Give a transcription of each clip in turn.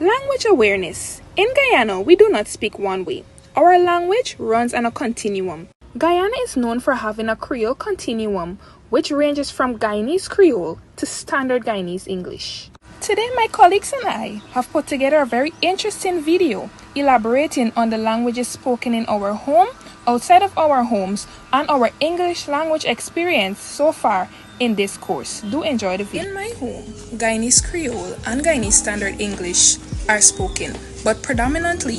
Language awareness. In Guyana, we do not speak one way. Our language runs on a continuum. Guyana is known for having a Creole continuum, which ranges from Guyanese Creole to standard Guyanese English. Today, my colleagues and I have put together a very interesting video elaborating on the languages spoken in our home, outside of our homes, and our English language experience so far in this course. Do enjoy the video. In my home, Guyanese Creole and Guyanese Standard English are spoken, but predominantly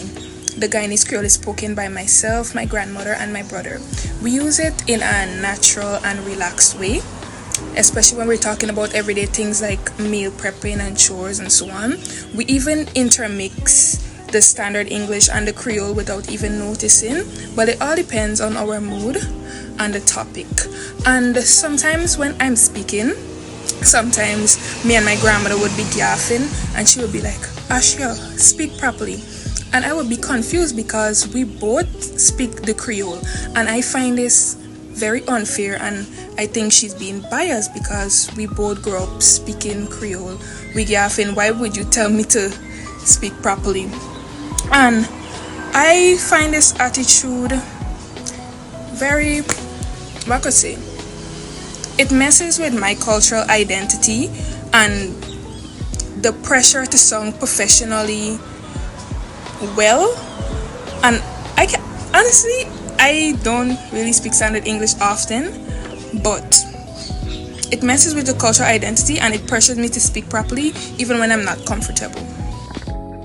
the Guyanese Creole is spoken by myself, my grandmother, and my brother. We use it in a natural and relaxed way, especially when we're talking about everyday things like meal prepping and chores and so on. We even intermix the Standard English and the Creole without even noticing, but it all depends on our mood and the topic. And sometimes when I'm speaking, sometimes me and my grandmother would be gaffing and she would be like, Ashia, speak properly. And I would be confused because we both speak the Creole, and I find this very unfair, and I think she's being biased because we both grew up speaking Creole. We gaffing, why would you tell me to speak properly? And I find this attitude very, what could I say, it messes with my cultural identity and the pressure to sound professionally well. And honestly, I don't really speak standard English often, but it messes with the cultural identity and it pressures me to speak properly even when I'm not comfortable.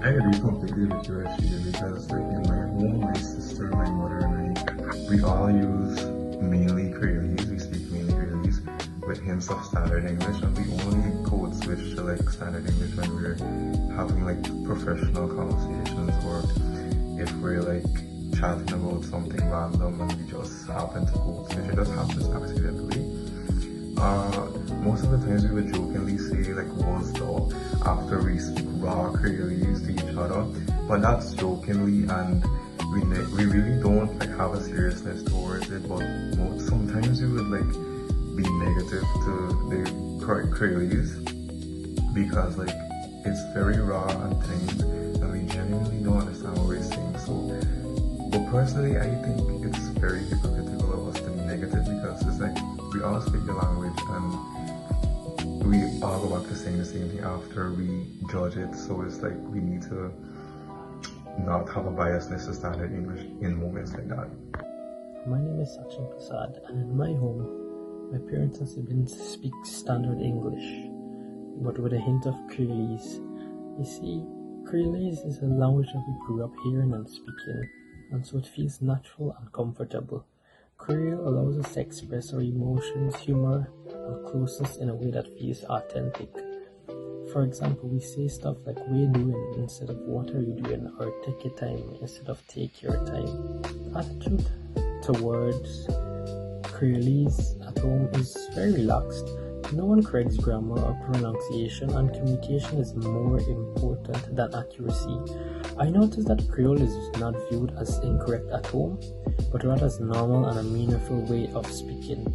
I agree completely with you, Ashia, because like in my home, my sister, my mother, and I, we all use mainly Creolese. We speak mainly Creolese with hints of standard English, and we only code switch to like standard English when we're having like professional conversations, or if we're like chatting about something random and we just happen to code switch. It just happens accidentally. Most of the times we would jokingly say like was the after we speak raw Creolese to each other, but that's jokingly, and we really don't like have a seriousness towards it. But sometimes we would like be negative to the Creolese because like it's very raw at times and we genuinely don't understand what we're saying. So, but personally, I think it's very hypocritical of us to be negative, because it's like we all speak the language and we all go back to saying the same thing after we judge it. So it's like we need to not have a biasness to standard English in moments like that. My name is Sachin Prasad, and in my home, my parents and siblings speak standard English, but with a hint of Creolese. You see, Creolese is a language that we grew up hearing and speaking, and so it feels natural and comfortable. Creole allows us to express our emotions, humor, and closeness in a way that feels authentic. For example, we say stuff like "we're doing" instead of "what are you doing," or "take your time" instead of "take your time." Attitude towards Creolese at home is very relaxed. No one corrects grammar or pronunciation, and communication is more important than accuracy. I noticed that Creole is not viewed as incorrect at home, but rather as normal and a meaningful way of speaking.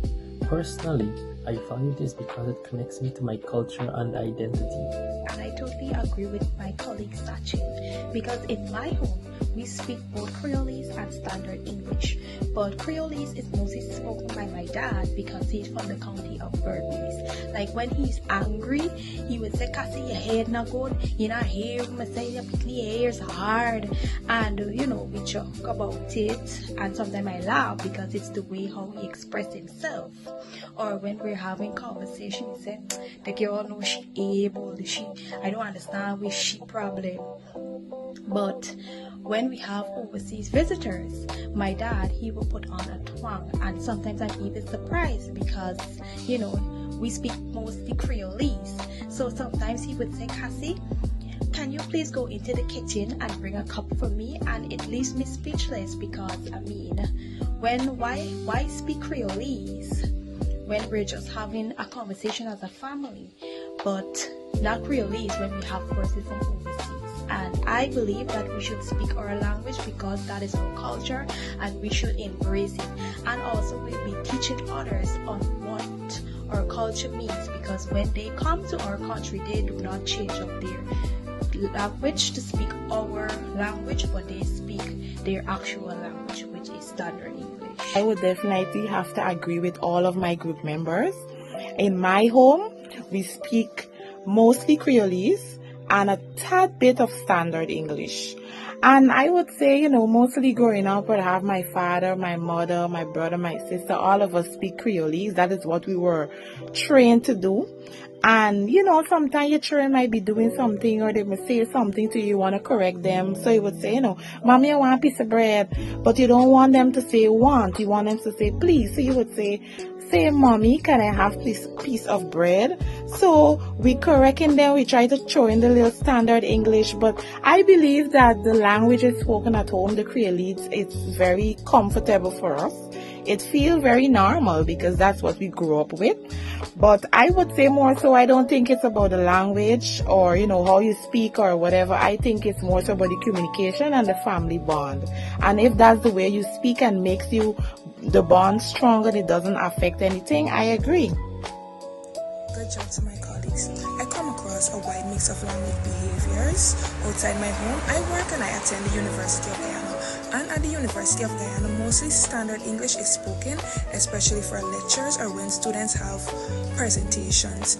Personally, I value this because it connects me to my culture and identity. And I totally agree with my colleague Sachin, because in my home, we speak both Creolese and Standard English, but Creolese is mostly spoken by my dad because he's from the county of Berbice. Like when he's angry, he would say, "Cassie, your head not good, you're not here, we say your ears are hard," and we joke about it, and sometimes I laugh because it's the way how he expresses himself. Or when we're having conversation, he said, "The girl knows she able, I don't understand with she problem." But when we have overseas visitors, my dad, he will put on a twang, and sometimes I'm even surprised because, we speak mostly Creolese. So sometimes he would say, "Cassie, can you please go into the kitchen and bring a cup for me?" And it leaves me speechless because, why speak Creolese when we're just having a conversation as a family, but not Creolese when we have persons from overseas? And I believe that we should speak our language because that is our culture and we should embrace it. And also we'll be teaching others on what our culture means, because when they come to our country, they do not change up their language to speak our language, but they speak their actual language, which is standard English. I would definitely have to agree with all of my group members. In my home, we speak mostly Creolese and a tad bit of standard English. And I would say, mostly growing up, I have my father, my mother, my brother, my sister, all of us speak Creolese. That is what we were trained to do. And, sometimes your children might be doing something or they may say something to you, you want to correct them. So you would say, Mommy, I want a piece of bread. But you don't want them to say want. You want them to say please. So you would say, Mommy, can I have this piece of bread? So we correcting them, we try to throw in the little standard English, but I believe that the language is spoken at home, the Creolese, it's very comfortable for us. It feels very normal because that's what we grew up with. But I would say more so, I don't think it's about the language or, how you speak or whatever. I think it's more so about the communication and the family bond. And if that's the way you speak and makes the bond stronger, it doesn't affect anything, I agree. Good job to my colleagues. I come across a wide mix of language behaviors outside my home. I work and I attend the University of Guyana. And at the University of Guyana, mostly standard English is spoken, especially for lectures or when students have presentations.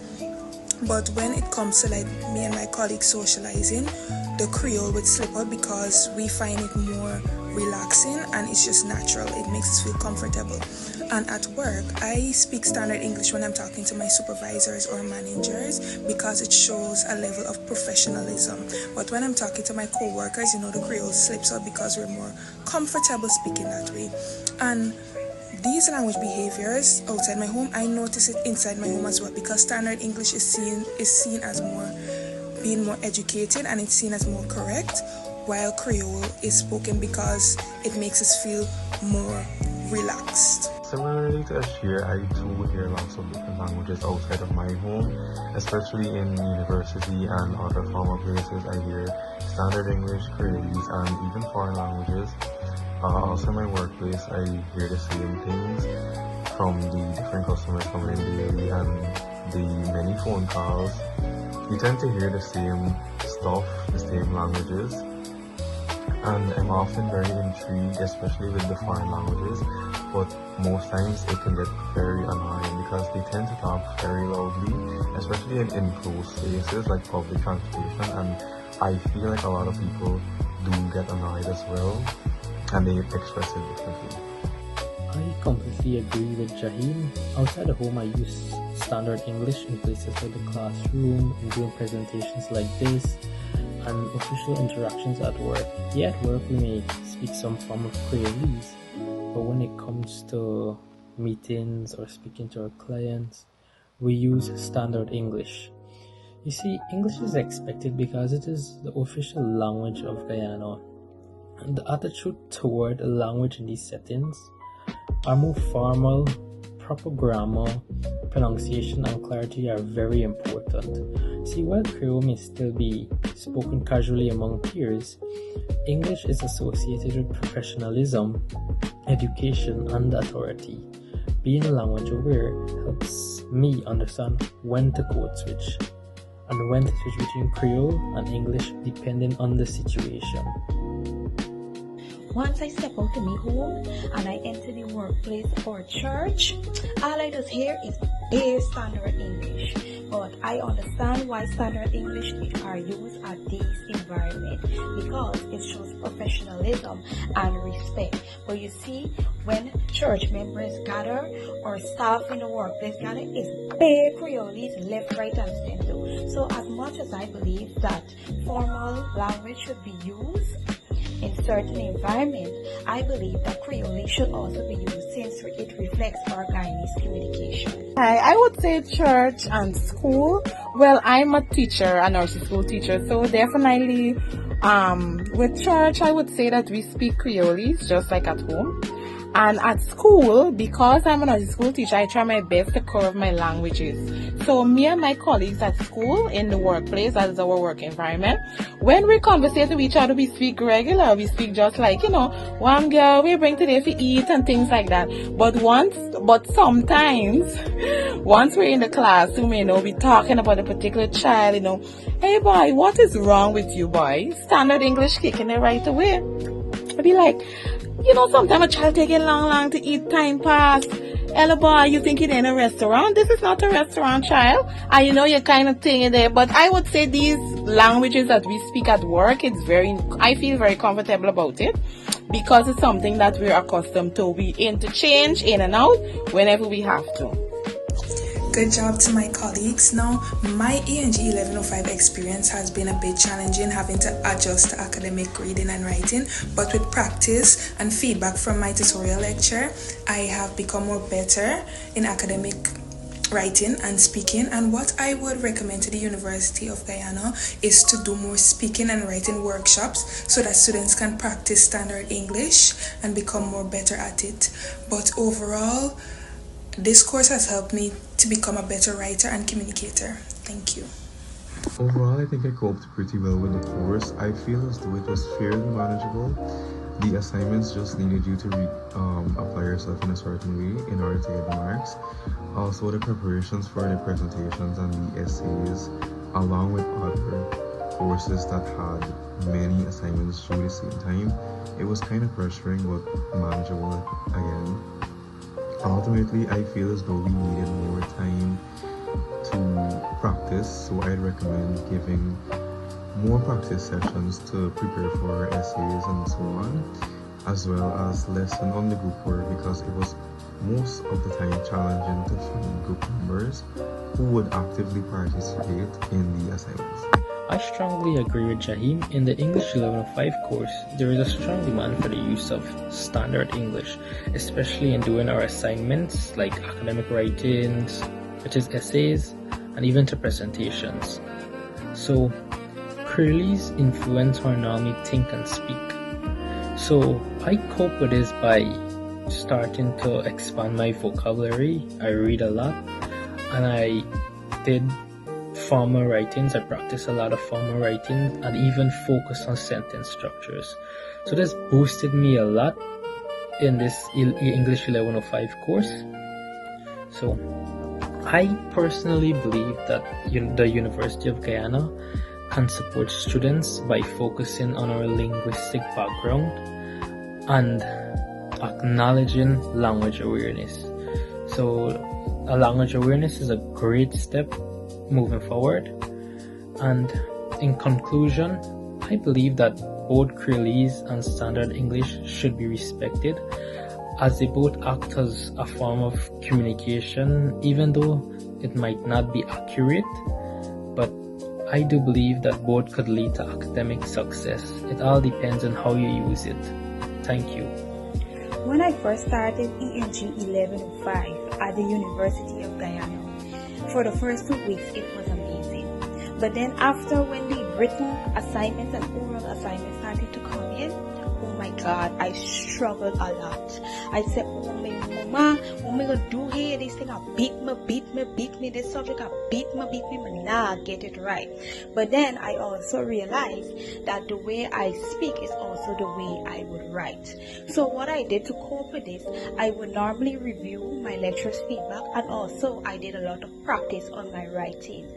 But when it comes to me and my colleagues socializing, the Creole would slip out because we find it more relaxing and it's just natural. It makes us feel comfortable. And at work, I speak standard English when I'm talking to my supervisors or managers because it shows a level of professionalism. But when I'm talking to my co-workers, the Creole slips out because we're more comfortable speaking that way. And these language behaviors outside my home, I notice it inside my home as well because standard English is seen as being more educated and it's seen as more correct, while Creole is spoken because it makes us feel more relaxed. Similarly to Ashir, I too hear lots of different languages outside of my home, especially in university and other formal places. I hear standard English, Creolese, and even foreign languages. Also in my workplace, I hear the same things from the different customers coming in daily and the many phone calls. You tend to hear the same stuff, the same languages. And I'm often very intrigued, especially with the foreign languages, but most times it can get very annoying because they tend to talk very loudly, especially in enclosed spaces like public transportation, and I feel like a lot of people do get annoyed as well, and they express it differently. I completely agree with Jaheen. Outside the home, I use standard English in places like the classroom, in doing presentations like this, and official interactions at work. Yeah, at work we may speak some form of Creolese, but when it comes to meetings or speaking to our clients, we use standard English. You see, English is expected because it is the official language of Guyana, and the attitude toward a language in these settings are more formal. Proper grammar, pronunciation, and clarity are very important. See, while Creole may still be spoken casually among peers, English is associated with professionalism, education, and authority. Being language aware helps me understand when to code switch and when to switch between Creole and English depending on the situation. Once I step out of my home and I enter the workplace or church, all I just hear is bare standard English. But I understand why standard English are used at this environment because it shows professionalism and respect. But you see, when church members gather or staff in the workplace gather, it's bare Creolese left, right, and center. So as much as I believe that formal language should be used in certain environments, I believe that Creole should also be used since it reflects our Guyanese communication. I would say church and school. Well, I'm a teacher, a nursery school teacher, so definitely with church, I would say that we speak Creolese just like at home. And at school, because I'm a nursery school teacher, I try my best to curve my languages. So me and my colleagues at school, in the workplace, as our work environment, when we conversate with each other, we speak regular. We speak just like, one girl we bring today to eat and things like that. But once But sometimes, once we're in the classroom, we're talking about a particular child, hey boy, what is wrong with you, boy? Standard English kicking it right away. I'd be like, sometimes a child taking long to eat, time pass. Hello boy, you think you're in a restaurant? This is not a restaurant, child. And you're kind of thing there. But I would say these languages that we speak at work, I feel very comfortable about it, because it's something that we're accustomed to. We interchange in and out whenever we have to. Good job to my colleagues. Now, my ENG 1105 experience has been a bit challenging, having to adjust to academic reading and writing, but with practice and feedback from my tutorial lecture, I have become more better in academic writing and speaking. And what I would recommend to the University of Guyana is to do more speaking and writing workshops so that students can practice standard English and become more better at it. But overall, this course has helped me to become a better writer and communicator. Thank you. Overall, I think I coped pretty well with the course. I feel as though it was fairly manageable. The assignments just needed you to apply yourself in a certain way in order to get the marks. Also, the preparations for the presentations and the essays, along with other courses that had many assignments due at the same time, it was kind of pressuring but manageable again. Ultimately, I feel as though we needed more time to practice, so I'd recommend giving more practice sessions to prepare for our essays and so on, as well as lesson on the group work, because it was most of the time challenging to find group members who would actively participate in the assignments. I strongly agree with Jaheem. In the English 1105 course, there is a strong demand for the use of standard English, especially in doing our assignments like academic writings, which is essays, and even to presentations. So, Creoles influence how I normally think and speak. So, I cope with this by starting to expand my vocabulary. I read a lot, and I did formal writings. I practice a lot of formal writing and even focus on sentence structures. So this boosted me a lot in this English 1105 course. So I personally believe that the University of Guyana can support students by focusing on our linguistic background and acknowledging language awareness. So a language awareness is a great step moving forward. And in conclusion, I believe that both Creoles and Standard English should be respected, as they both act as a form of communication, even though it might not be accurate. But I do believe that both could lead to academic success. It all depends on how you use it. Thank you. When I first started ENG 1105 at the University of Guyana, for the first 2 weeks it was amazing. But then after, when the written assignments and oral assignments started to come in, oh my God, I struggled a lot. I said, oh my mama, what am I gonna do here? This thing, I beat me, this subject, I beat me, but nah, get it right. But then I also realized that the way I speak is also the way I would write. So what I did to cope with this, I would normally review my lecturer's feedback, and also I did a lot of practice on my writing.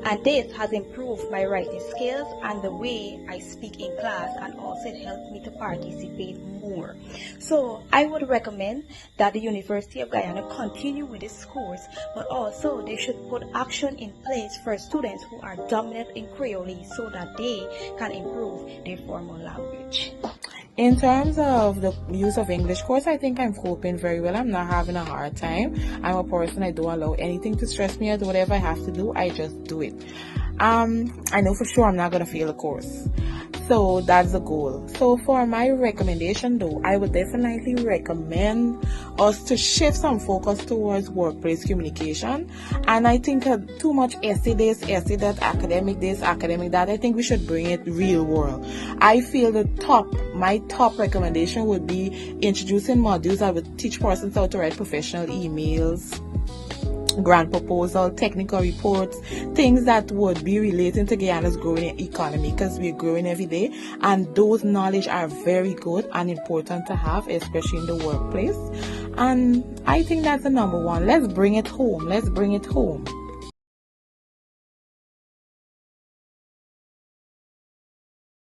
And this has improved my writing skills and the way I speak in class, and also it helped me to participate more. So I would recommend that the University of Guyana continue with this course, but also they should put action in place for students who are dominant in Creole so that they can improve their formal language. In terms of the use of English course, I think I'm coping very well. I'm not having a hard time. I'm a person, I don't allow anything to stress me out. Whatever I have to do, I just do it. I know for sure I'm not going to fail the course. So that's the goal. So for my recommendation though, I would definitely recommend us to shift some focus towards workplace communication. And I think too much essay this, essay that, academic this, academic that, I think we should bring it real world. I feel my top recommendation would be introducing modules that would teach persons how to write professional emails, grant proposal, technical reports, things that would be relating to Guyana's growing economy, because we're growing every day, and those knowledge are very good and important to have, especially in the workplace. And I think that's the number one. Let's bring it home. Let's bring it home.